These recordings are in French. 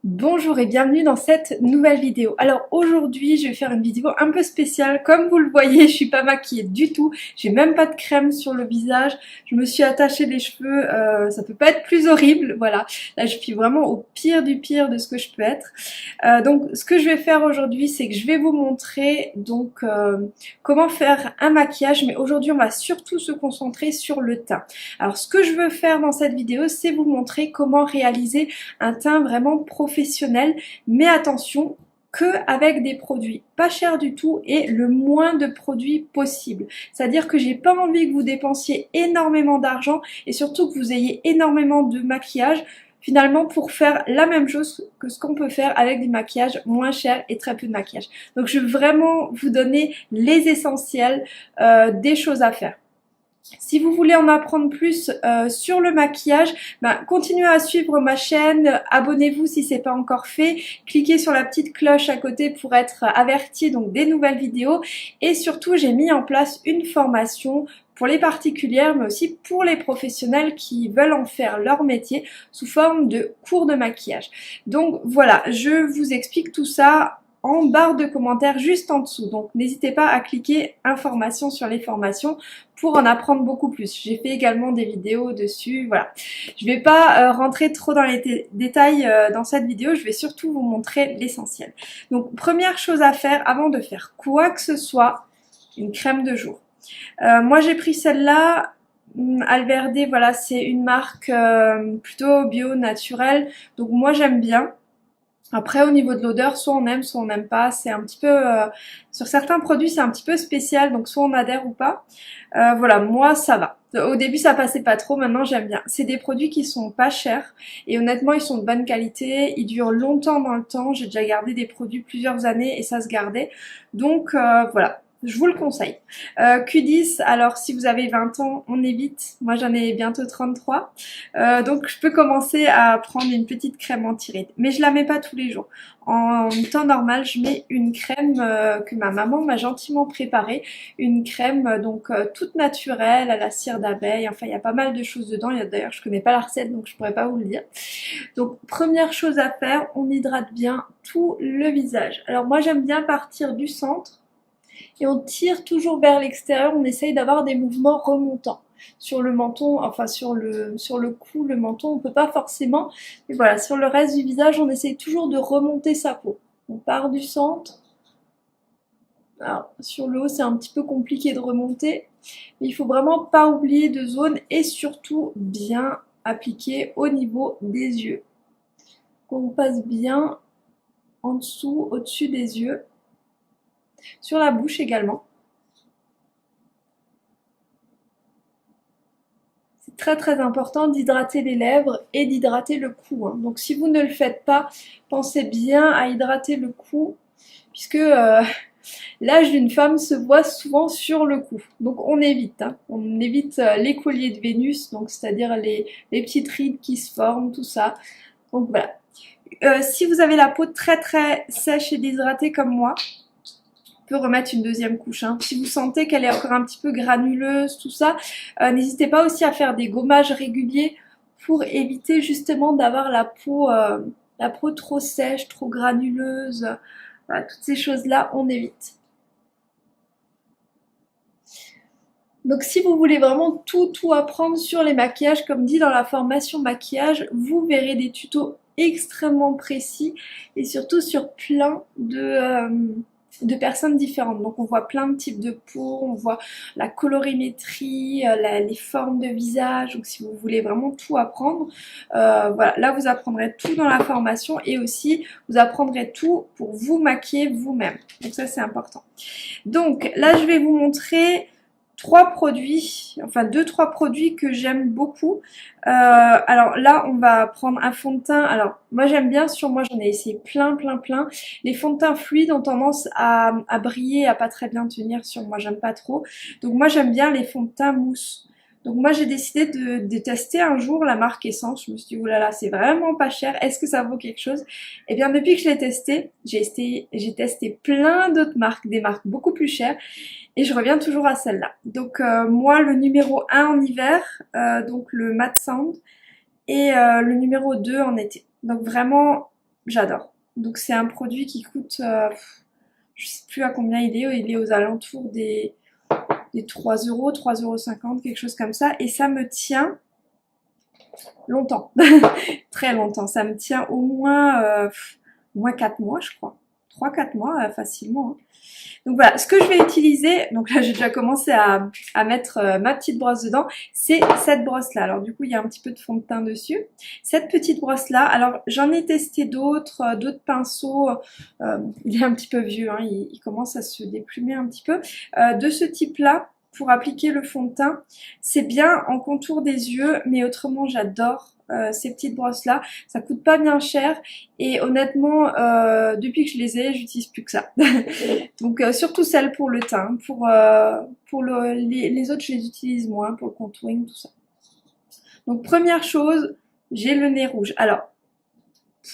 Bonjour et bienvenue dans cette nouvelle vidéo. Alors aujourd'hui je vais faire une vidéo un peu spéciale. Comme vous le voyez, je suis pas maquillée du tout. J'ai même pas de crème sur le visage. Je me suis attachée les cheveux, ça peut pas être plus horrible. Voilà, là je suis vraiment au pire du pire de ce que je peux être. Donc ce que je vais faire aujourd'hui, c'est que je vais vous montrer comment faire un maquillage. Mais aujourd'hui on va surtout se concentrer sur le teint. Alors ce que je veux faire dans cette vidéo, c'est vous montrer comment réaliser un teint vraiment professionnel, mais attention, que avec des produits pas chers du tout et le moins de produits possible. C'est-à-dire que j'ai pas envie que vous dépensiez énormément d'argent et surtout que vous ayez énormément de maquillage finalement pour faire la même chose que ce qu'on peut faire avec du maquillage moins cher et très peu de maquillage. Donc je veux vraiment vous donner les essentiels des choses à faire. Si vous voulez en apprendre plus sur le maquillage, continuez à suivre ma chaîne, abonnez-vous si ce n'est pas encore fait, cliquez sur la petite cloche à côté pour être averti donc des nouvelles vidéos et surtout j'ai mis en place une formation pour les particulières mais aussi pour les professionnels qui veulent en faire leur métier sous forme de cours de maquillage. Donc voilà, je vous explique tout ça en barre de commentaires juste en dessous. Donc n'hésitez pas à cliquer informations sur les formations pour en apprendre beaucoup plus. J'ai fait également des vidéos dessus, voilà. Je vais pas rentrer trop dans les détails dans cette vidéo, je vais surtout vous montrer l'essentiel. Donc première chose à faire avant de faire quoi que ce soit, une crème de jour. Moi j'ai pris celle-là, Alverde, voilà, c'est une marque plutôt bio, naturelle, donc moi j'aime bien. Après au niveau de l'odeur, soit on n'aime pas, c'est un petit peu sur certains produits c'est un petit peu spécial, donc soit on adhère ou pas. Voilà, moi ça va. Au début ça passait pas trop, maintenant j'aime bien. C'est des produits qui sont pas chers et honnêtement ils sont de bonne qualité, ils durent longtemps dans le temps, j'ai déjà gardé des produits plusieurs années et ça se gardait. Donc voilà. Je vous le conseille. Q10, alors si vous avez 20 ans, on évite. Moi j'en ai bientôt 33. Donc je peux commencer à prendre une petite crème anti-rides. Mais je la mets pas tous les jours. En temps normal, je mets une crème que ma maman m'a gentiment préparée. Une crème toute naturelle, à la cire d'abeille. Enfin, il y a pas mal de choses dedans. D'ailleurs, je connais pas la recette, donc je pourrais pas vous le dire. Donc première chose à faire, on hydrate bien tout le visage. Alors moi j'aime bien partir du centre et on tire toujours vers l'extérieur. On essaye d'avoir des mouvements remontants sur le menton, enfin sur le cou, le menton, on peut pas forcément, mais voilà, sur le reste du visage, on essaye toujours de remonter sa peau. On part du centre. Alors, sur le haut, c'est un petit peu compliqué de remonter, mais il faut vraiment pas oublier de zone et surtout bien appliquer au niveau des yeux. Qu'on passe bien en dessous, au-dessus des yeux, sur la bouche également. Très très important d'hydrater les lèvres et d'hydrater le cou. Hein. Donc si vous ne le faites pas, pensez bien à hydrater le cou, puisque l'âge d'une femme se voit souvent sur le cou. Donc on évite. Hein. On évite les colliers de Vénus, donc c'est-à-dire les petites rides qui se forment, tout ça. Donc voilà. Si vous avez la peau très très sèche et déshydratée comme moi, peut remettre une deuxième couche. Hein. Si vous sentez qu'elle est encore un petit peu granuleuse, tout ça, n'hésitez pas aussi à faire des gommages réguliers pour éviter justement d'avoir la peau trop sèche, trop granuleuse. Voilà, toutes ces choses-là, on évite. Donc si vous voulez vraiment tout apprendre sur les maquillages, comme dit dans la formation maquillage, vous verrez des tutos extrêmement précis et surtout sur plein de personnes différentes. Donc on voit plein de types de peau, on voit la colorimétrie, les formes de visage. Donc si vous voulez vraiment tout apprendre, voilà, là vous apprendrez tout dans la formation et aussi vous apprendrez tout pour vous maquiller vous-même. Donc ça c'est important. Donc là je vais vous montrer deux, trois produits que j'aime beaucoup. Alors là, on va prendre un fond de teint. Alors moi j'aime bien, sur moi j'en ai essayé plein. Les fonds de teint fluides ont tendance à briller, à pas très bien tenir sur moi, j'aime pas trop. Donc moi j'aime bien les fonds de teint mousse. Donc moi j'ai décidé de tester un jour la marque Essence. Je me suis dit, oulala, c'est vraiment pas cher, est-ce que ça vaut quelque chose? Et bien depuis que je l'ai testé, j'ai testé plein d'autres marques, des marques beaucoup plus chères. Et je reviens toujours à celle-là. Donc moi le numéro 1 en hiver, donc le Matte Sand, et le numéro 2 en été. Donc vraiment, j'adore. Donc c'est un produit qui coûte, je sais plus à combien il est aux alentours des 3 euros, 3,50 €, quelque chose comme ça. Et ça me tient longtemps, très longtemps. Ça me tient au moins 4 mois, je crois. 3 4 mois facilement, hein. Donc voilà, ce que je vais utiliser, donc là j'ai déjà commencé à mettre ma petite brosse dedans, c'est cette brosse là. Alors du coup il y a un petit peu de fond de teint dessus. Cette petite brosse là, alors j'en ai testé d'autres pinceaux, il est un petit peu vieux, hein, il commence à se déplumer un petit peu, de ce type là. Pour appliquer le fond de teint, c'est bien en contour des yeux, mais autrement j'adore ces petites brosses là, ça coûte pas bien cher et honnêtement depuis que je les ai, j'utilise plus que ça. Donc surtout celles pour le teint, pour les autres je les utilise moins pour le contouring, tout ça. Donc première chose, j'ai le nez rouge. Alors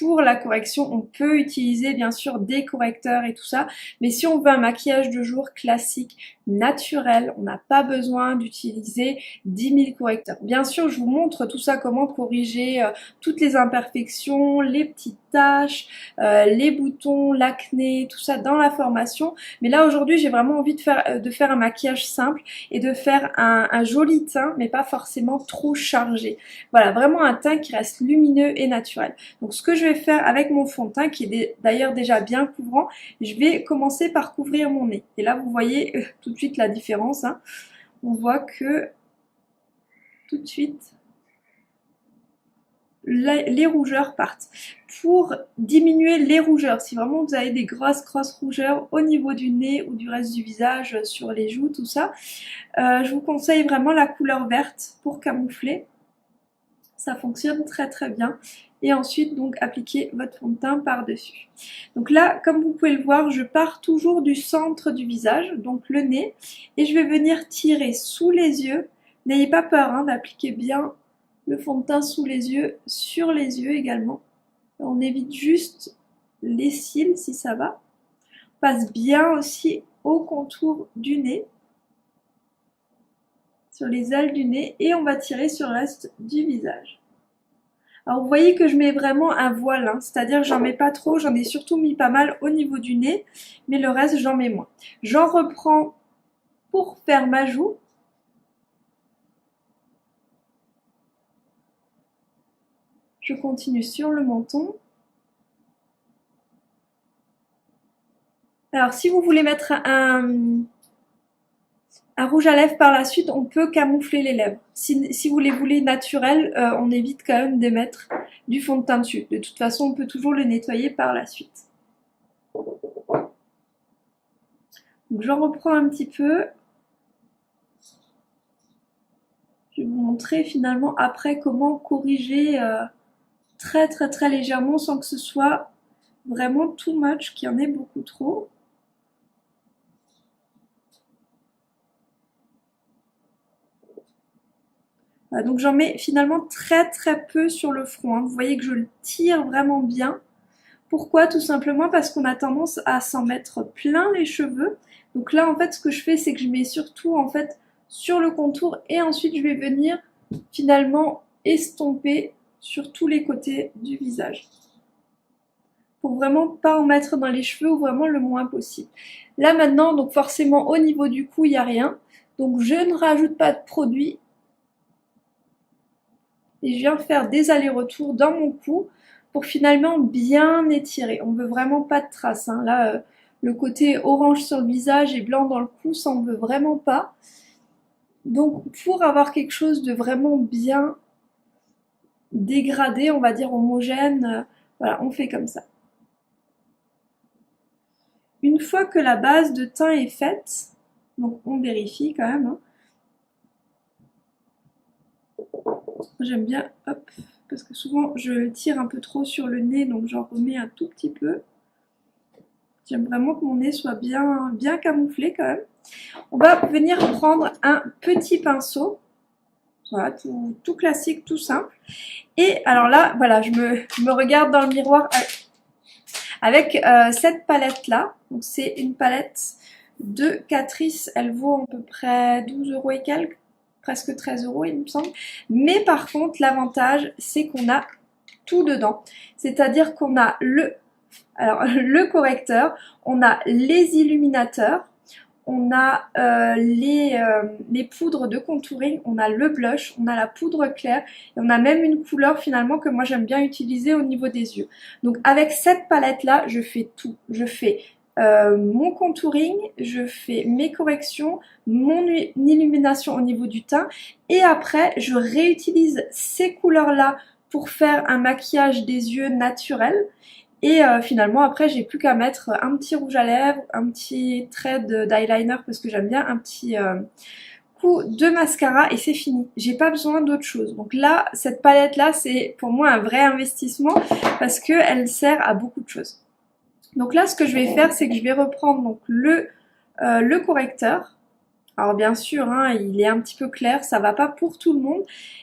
pour la correction, on peut utiliser bien sûr des correcteurs et tout ça, mais si on veut un maquillage de jour classique, naturel, on n'a pas besoin d'utiliser 10 000 correcteurs. Bien sûr, je vous montre tout ça, comment corriger toutes les imperfections, les petites taches, les boutons, l'acné, tout ça dans la formation. Mais là aujourd'hui, j'ai vraiment envie de faire un maquillage simple et de faire un joli teint, mais pas forcément trop chargé. Voilà, vraiment un teint qui reste lumineux et naturel. Donc ce que je vais faire avec mon fond de teint, qui est d'ailleurs déjà bien couvrant, je vais commencer par couvrir mon nez. Et là, vous voyez tout de suite la différence, hein. On voit que tout de suite, les rougeurs partent. Pour diminuer les rougeurs, si vraiment vous avez des grosses rougeurs au niveau du nez ou du reste du visage, sur les joues, tout ça, je vous conseille vraiment la couleur verte pour camoufler. Ça fonctionne très très bien. Et ensuite donc appliquer votre fond de teint par-dessus. Donc là, comme vous pouvez le voir, je pars toujours du centre du visage, donc le nez, et je vais venir tirer sous les yeux. N'ayez pas peur hein, d'appliquer bien le fond de teint sous les yeux, sur les yeux également. On évite juste les cils si ça va. On passe bien aussi au contour du nez, sur les ailes du nez, et on va tirer sur le reste du visage. Alors vous voyez que je mets vraiment un voile, hein, c'est-à-dire que j'en mets pas trop, j'en ai surtout mis pas mal au niveau du nez, mais le reste j'en mets moins. J'en reprends pour faire ma joue. Je continue sur le menton. Alors si vous voulez mettre un rouge à lèvres par la suite, on peut camoufler les lèvres. Si vous les voulez naturels, on évite quand même de mettre du fond de teint dessus. De toute façon, on peut toujours le nettoyer par la suite. Donc j'en reprends un petit peu. Je vais vous montrer finalement après comment corriger très légèrement sans que ce soit vraiment too much, qu'il y en ait beaucoup trop. Donc j'en mets finalement très peu sur le front, hein. Vous voyez que je le tire vraiment bien. Pourquoi? Tout simplement parce qu'on a tendance à s'en mettre plein les cheveux. Donc là en fait ce que je fais c'est que je mets surtout en fait sur le contour et ensuite je vais venir finalement estomper sur tous les côtés du visage. Pour vraiment pas en mettre dans les cheveux ou vraiment le moins possible. Là maintenant donc forcément au niveau du cou il n'y a rien. Donc je ne rajoute pas de produit. Et je viens faire des allers-retours dans mon cou pour finalement bien étirer. On veut vraiment pas de traces, hein. Là, le côté orange sur le visage et blanc dans le cou, ça on veut vraiment pas. Donc pour avoir quelque chose de vraiment bien dégradé, on va dire homogène, voilà, on fait comme ça. Une fois que la base de teint est faite, donc on vérifie quand même, hein. J'aime bien, hop, parce que souvent je tire un peu trop sur le nez, donc j'en remets un tout petit peu. J'aime vraiment que mon nez soit bien camouflé quand même. On va venir prendre un petit pinceau, voilà, tout classique, tout simple. Et alors là, voilà, je me regarde dans le miroir avec cette palette là. Donc c'est une palette de Catrice, elle vaut à peu près 12 € et quelques, presque 13 € il me semble. Mais par contre, l'avantage, c'est qu'on a tout dedans. C'est-à-dire qu'on a le correcteur, on a les illuminateurs, on a les poudres de contouring, on a le blush, on a la poudre claire et on a même une couleur finalement que moi j'aime bien utiliser au niveau des yeux. Donc avec cette palette là, je fais tout. Je fais mon contouring, je fais mes corrections, mon illumination au niveau du teint et après je réutilise ces couleurs là pour faire un maquillage des yeux naturel. Et finalement après j'ai plus qu'à mettre un petit rouge à lèvres, un petit trait d'eyeliner parce que j'aime bien un petit coup de mascara et c'est fini. J'ai pas besoin d'autre chose. Donc là, cette palette là c'est pour moi un vrai investissement parce qu'elle sert à beaucoup de choses. Donc là ce que je vais faire c'est que je vais reprendre donc le correcteur. Alors bien sûr hein, il est un petit peu clair, ça va pas pour tout le monde,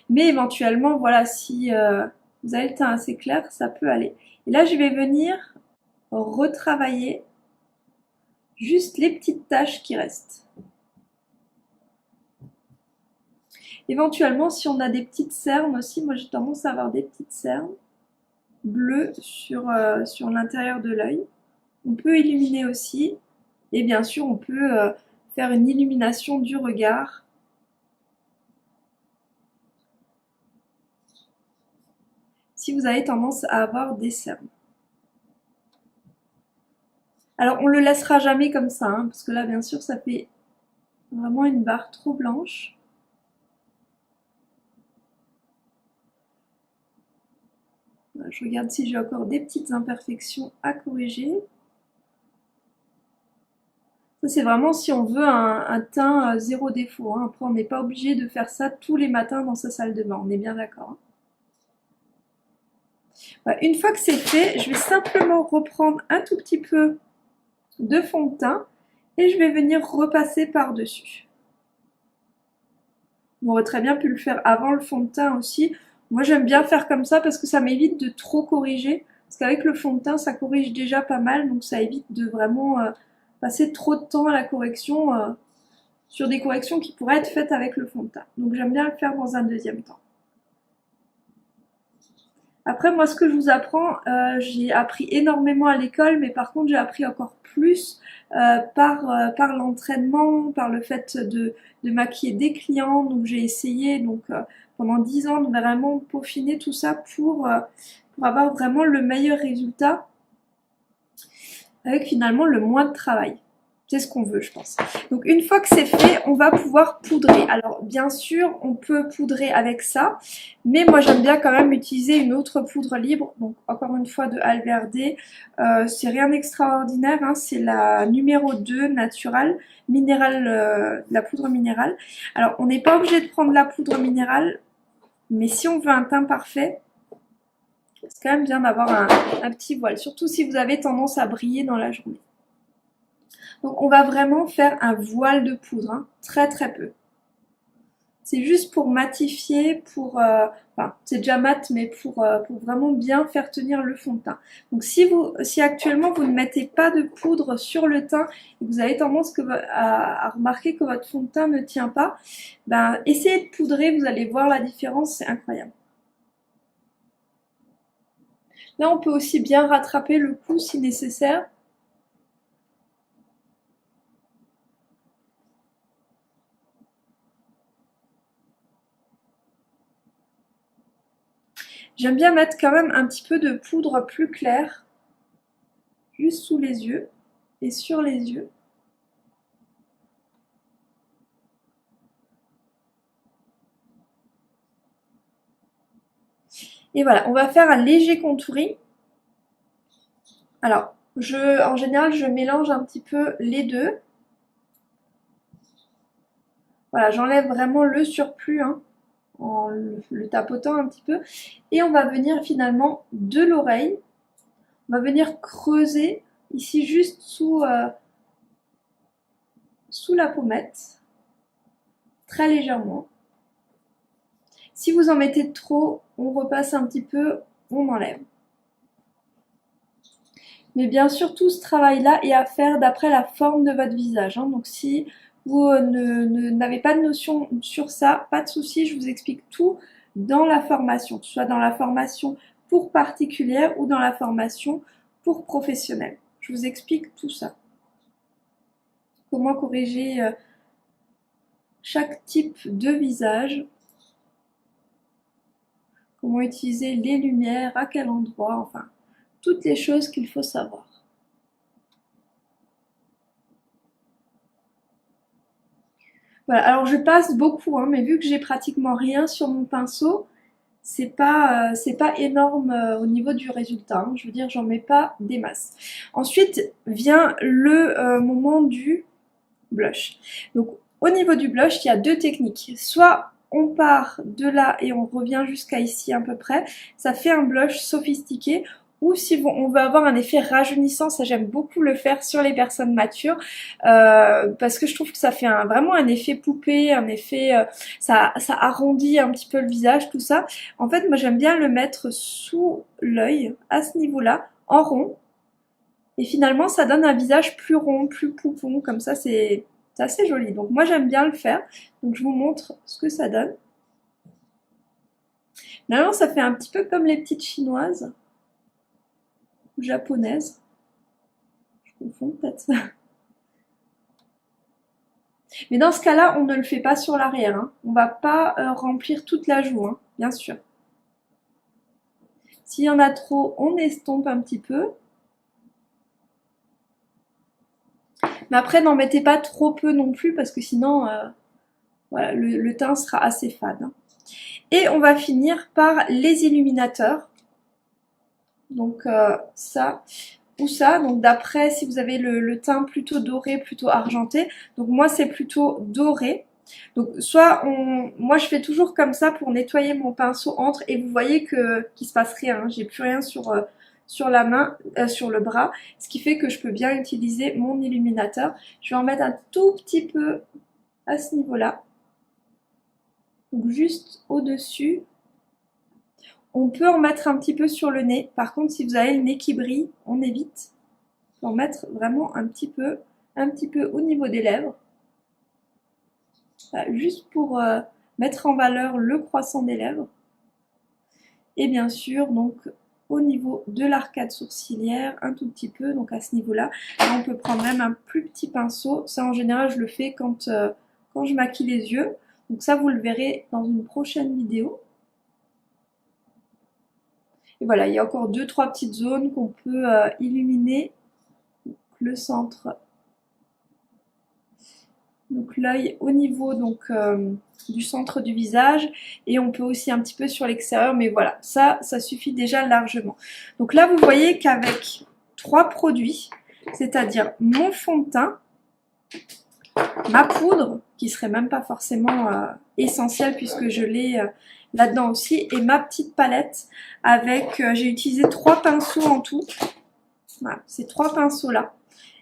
mais éventuellement voilà si vous avez le teint assez clair ça peut aller. Et là, je vais venir retravailler juste les petites taches qui restent. Éventuellement, si on a des petites cernes aussi, moi j'ai tendance à avoir des petites cernes bleues sur l'intérieur de l'œil. On peut illuminer aussi. Et bien sûr, on peut faire une illumination du regard. Si vous avez tendance à avoir des cernes. Alors on le laissera jamais comme ça, hein, parce que là bien sûr ça fait vraiment une barre trop blanche. Je regarde si j'ai encore des petites imperfections à corriger. Ça c'est vraiment si on veut un teint zéro défaut, hein. Après on n'est pas obligé de faire ça tous les matins dans sa salle de bain, on est bien d'accord, hein. Voilà, une fois que c'est fait, je vais simplement reprendre un tout petit peu de fond de teint et je vais venir repasser par-dessus. On aurait très bien pu le faire avant le fond de teint aussi. Moi j'aime bien faire comme ça parce que ça m'évite de trop corriger. Parce qu'avec le fond de teint ça corrige déjà pas mal, donc ça évite de vraiment passer trop de temps à la correction sur des corrections qui pourraient être faites avec le fond de teint. Donc j'aime bien le faire dans un deuxième temps. Après moi ce que je vous apprends, j'ai appris énormément à l'école, mais par contre j'ai appris encore plus par l'entraînement, par le fait de maquiller des clients. Donc j'ai essayé pendant 10 ans de vraiment peaufiner tout ça pour avoir vraiment le meilleur résultat avec finalement le moins de travail. C'est ce qu'on veut, je pense. Donc une fois que c'est fait, on va pouvoir poudrer. Alors bien sûr, on peut poudrer avec ça, mais moi j'aime bien quand même utiliser une autre poudre libre. Donc encore une fois de Alverde, c'est rien d'extraordinaire, hein, c'est la numéro 2 naturelle, minérale, la poudre minérale. Alors on n'est pas obligé de prendre la poudre minérale, mais si on veut un teint parfait, c'est quand même bien d'avoir un petit voile, surtout si vous avez tendance à briller dans la journée. Donc on va vraiment faire un voile de poudre, hein, très très peu. C'est juste pour matifier, enfin c'est déjà mat, mais pour vraiment bien faire tenir le fond de teint. Donc si actuellement vous ne mettez pas de poudre sur le teint et que vous avez tendance à remarquer que votre fond de teint ne tient pas, ben essayez de poudrer, vous allez voir la différence, c'est incroyable. Là on peut aussi bien rattraper le coup si nécessaire. J'aime bien mettre quand même un petit peu de poudre plus claire, juste sous les yeux et sur les yeux. Et voilà, on va faire un léger contouring. Alors, en général, je mélange un petit peu les deux. Voilà, j'enlève vraiment le surplus, hein, en le tapotant un petit peu. Et on va venir finalement de l'oreille. On va venir creuser ici juste sous la pommette, très légèrement. Si vous en mettez trop, on repasse un petit peu, on enlève. Mais bien sûr, tout ce travail-là est à faire d'après la forme de votre visage, hein. Donc si vous n'avez pas de notion sur ça, pas de souci, je vous explique tout dans la formation, que ce soit dans la formation pour particulières ou dans la formation pour professionnels. Je vous explique tout ça. Comment corriger chaque type de visage, comment utiliser les lumières, à quel endroit, enfin, toutes les choses qu'il faut savoir. Voilà, alors je passe beaucoup, hein, mais vu que j'ai pratiquement rien sur mon pinceau, c'est pas énorme au niveau du résultat, hein. Je veux dire, j'en mets pas des masses. Ensuite vient le moment du blush. Donc au niveau du blush, il y a deux techniques. Soit on part de là et on revient jusqu'à ici à peu près, ça fait un blush sophistiqué. Ou si on veut avoir un effet rajeunissant, ça j'aime beaucoup le faire sur les personnes matures, parce que je trouve que ça fait vraiment un effet poupée, un effet, ça arrondit un petit peu le visage, tout ça. En fait, moi j'aime bien le mettre sous l'œil, à ce niveau-là, en rond. Et finalement, ça donne un visage plus rond, plus poupon, comme ça c'est assez joli. Donc moi j'aime bien le faire, donc je vous montre ce que ça donne. Finalement, ça fait un petit peu comme les petites chinoises. Japonaise. Je confonds peut-être. Mais dans ce cas-là, on ne le fait pas sur l'arrière. Hein. On va pas remplir toute la joue, hein, bien sûr. S'il y en a trop, on estompe un petit peu. Mais après, n'en mettez pas trop peu non plus parce que sinon, voilà, le teint sera assez fade. Hein. Et on va finir par les illuminateurs. Donc ça ou ça, donc d'après si vous avez le teint plutôt doré, plutôt argenté, donc moi c'est plutôt doré. Donc soit moi je fais toujours comme ça pour nettoyer mon pinceau entre et vous voyez qu'il se passe rien, hein, j'ai plus rien sur la main, sur le bras, ce qui fait que je peux bien utiliser mon illuminateur. Je vais en mettre un tout petit peu à ce niveau-là, donc juste au-dessus. On peut en mettre un petit peu sur le nez. Par contre, si vous avez le nez qui brille, on évite. On peut en mettre vraiment un petit peu au niveau des lèvres. Voilà, juste pour mettre en valeur le croissant des lèvres. Et bien sûr, donc au niveau de l'arcade sourcilière, un tout petit peu, donc à ce niveau-là. On peut prendre même un plus petit pinceau. Ça, en général, je le fais quand je maquille les yeux. Donc ça, vous le verrez dans une prochaine vidéo. Et voilà, il y a encore 2-3 petites zones qu'on peut illuminer. Donc, le centre, donc l'œil au niveau du centre du visage. Et on peut aussi un petit peu sur l'extérieur, mais voilà, ça suffit déjà largement. Donc là, vous voyez qu'avec 3 produits, c'est-à-dire mon fond de teint, ma poudre, qui serait même pas forcément essentielle puisque je l'ai là-dedans aussi, et ma petite palette avec, j'ai utilisé 3 pinceaux en tout, voilà, ces 3 pinceaux là,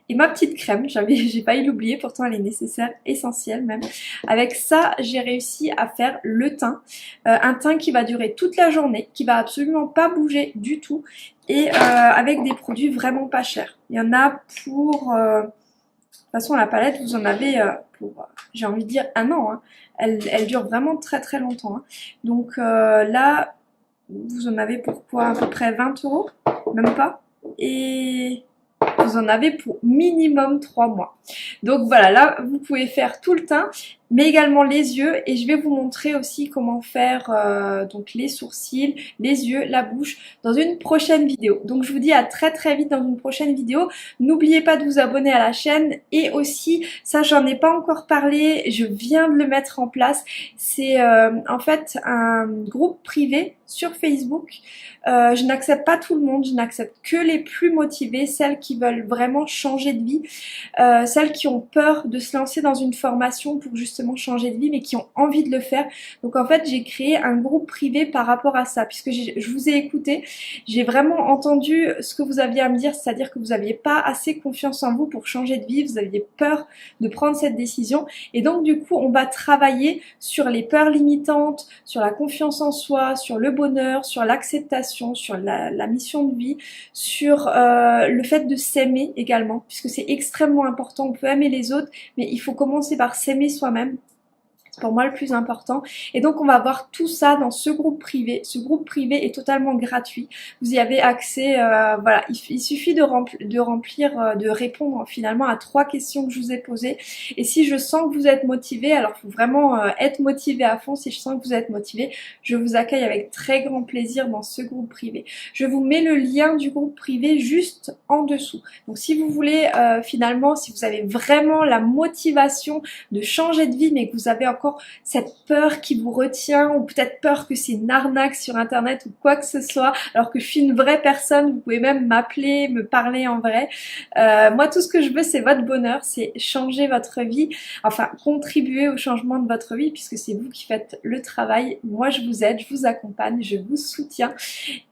et ma petite crème, j'ai failli l'oublier, pourtant elle est nécessaire, essentielle même. Avec ça, j'ai réussi à faire le teint, un teint qui va durer toute la journée, qui va absolument pas bouger du tout, et avec des produits vraiment pas chers. Il y en a pour... de toute façon, la palette, vous en avez pour, j'ai envie de dire, 1 an. Hein. Elle dure vraiment très très longtemps. Hein. Donc là, vous en avez pour quoi? À peu près 20 €, même pas. Et vous en avez pour minimum 3 mois. Donc voilà, là, vous pouvez faire tout le teint, mais également les yeux. Et je vais vous montrer aussi comment faire donc les sourcils, les yeux, la bouche dans une prochaine vidéo. Donc je vous dis à très très vite dans une prochaine vidéo. N'oubliez pas de vous abonner à la chaîne. Et aussi, ça j'en ai pas encore parlé, je viens de le mettre en place. C'est en fait un groupe privé sur Facebook. Je n'accepte pas tout le monde, je n'accepte que les plus motivés, celles qui veulent vraiment changer de vie, celles qui ont peur de se lancer dans une formation pour justement changer de vie mais qui ont envie de le faire. Donc en fait j'ai créé un groupe privé par rapport à ça puisque je vous ai écouté, j'ai vraiment entendu ce que vous aviez à me dire, c'est-à-dire que vous n'aviez pas assez confiance en vous pour changer de vie, vous aviez peur de prendre cette décision et donc du coup on va travailler sur les peurs limitantes, sur la confiance en soi, sur le bonheur, sur l'acceptation, sur la mission de vie, sur le fait de s'aimer également, puisque c'est extrêmement important. On peut aimer les autres, mais il faut commencer par s'aimer soi-même. C'est pour moi le plus important. Et donc on va voir tout ça dans ce groupe privé. Ce groupe privé est totalement gratuit. Vous y avez accès, voilà, il suffit de remplir, de répondre finalement à 3 questions que je vous ai posées. Et si je sens que vous êtes motivé, alors il faut vraiment être motivé à fond. Si je sens que vous êtes motivé, je vous accueille avec très grand plaisir dans ce groupe privé. Je vous mets le lien du groupe privé juste en dessous. Donc si vous voulez finalement, si vous avez vraiment la motivation de changer de vie, mais que vous avez encore cette peur qui vous retient, ou peut-être peur que c'est une arnaque sur internet ou quoi que ce soit, alors que je suis une vraie personne, vous pouvez même m'appeler, me parler en vrai. Moi tout ce que je veux c'est votre bonheur, c'est changer votre vie, enfin contribuer au changement de votre vie puisque c'est vous qui faites le travail. Moi je vous aide, je vous accompagne, je vous soutiens.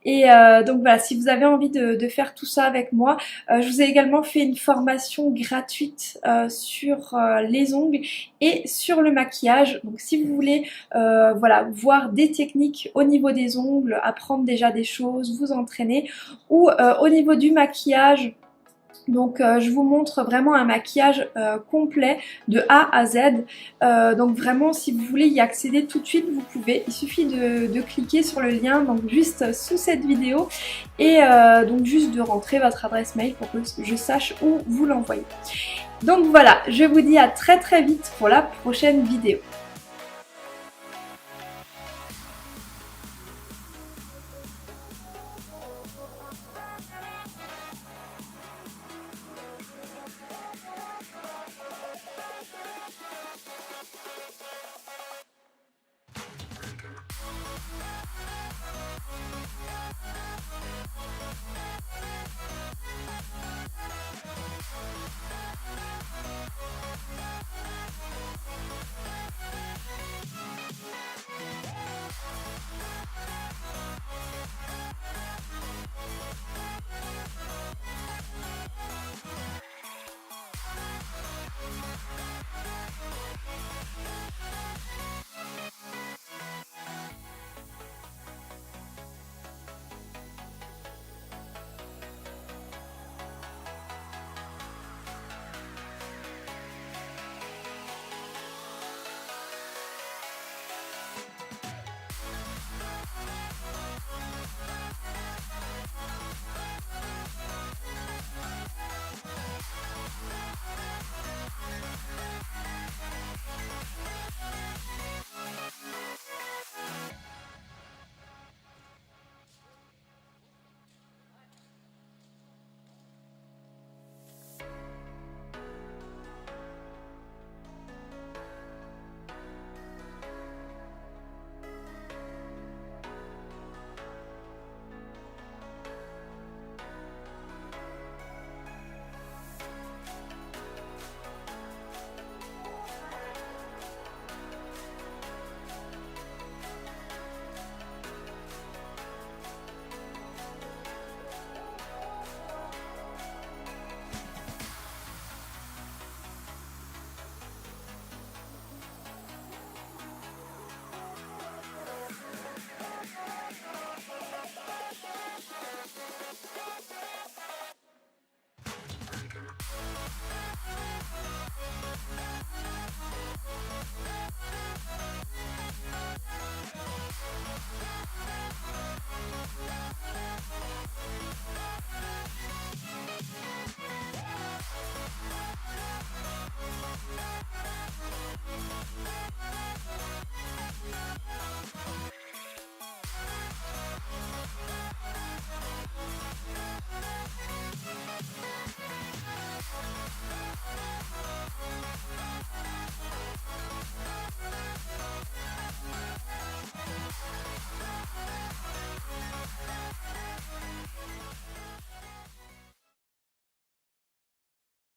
Et donc voilà, si vous avez envie de faire tout ça avec moi, je vous ai également fait une formation gratuite sur les ongles et sur le maquillage. Donc si vous voulez voilà, voir des techniques au niveau des ongles, apprendre déjà des choses, vous entraîner, ou au niveau du maquillage. Donc je vous montre vraiment un maquillage complet de A à Z. Donc vraiment si vous voulez y accéder tout de suite vous pouvez. Il suffit de cliquer sur le lien donc juste sous cette vidéo et donc juste de rentrer votre adresse mail pour que je sache où vous l'envoyez. Donc voilà, je vous dis à très vite pour la prochaine vidéo.